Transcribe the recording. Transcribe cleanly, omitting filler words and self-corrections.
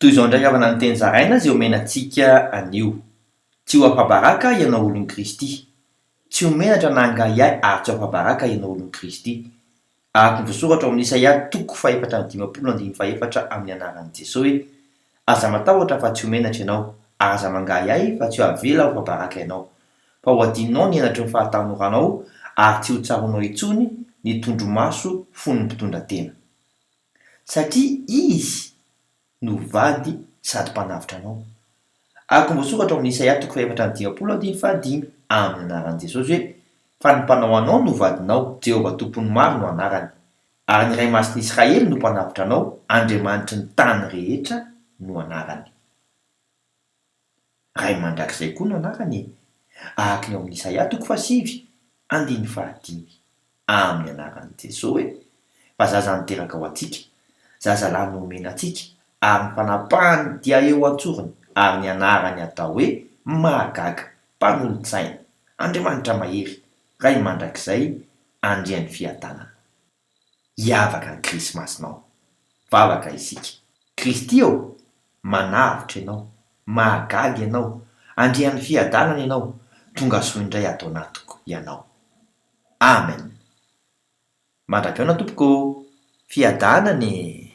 Toy izao ndray avana ny teny zaraina zay omena antsika anio. Tsy ho afabaraka ianao olon'i Kristy. Tsy ho menatra na angaiay ary tsy ho afabaraka ianao olon'i Kristy. Araka ny voasoratra ao amin'ny Isaia 4:5-4 amin'ny anaran'i Jesosy hoe: aza matahotra fa tsy ho menatra ianao, ary aza mangaiay fa tsy ho avela ho afabaraka ianao. Fa ho adinonao ny henatry ny fahatanoranao ary tsy ho tsaronao intsony ny tondromaso fon'ny mpitondra tena. Satria izy no vady sady mpanavitra anao. Araka ny voasoratra ao amin'ny Isaia 4:5-5 amin'ny anaran'i Jesosy hoe: fa ny mpanao anao no vadinao, Jehovah tompony maro no anarany. Ary ny Ray Masin'Israely no mpanavitra anao, Andriamanitry ny tany rehetra no anarany. Ray mandrakizay koa no anarany. Araka ny ao amin'ny Isaia 5:5 amin'ny anaran'i Jesosy hoe: fa zaza niteraka ho antsika, zazalahy no omena antsika, ary ny fanapahany dia eo antsorony, ary ny anarany atao hoe Mahagaga, Mpanolon-tsaina, Andriamanitra mahery, Ray mandrakizay, Andrian'ny fiadanana. Hiavaka ny Krisimasinao, vavaka isika. Kristy eo, manavitra ianao, mahagaga ianao, Andrian'ny fiadanana ianao, tonga soa indray atao anatiko ianao. Amen. Mandrapiaona tompoko, fiadanane.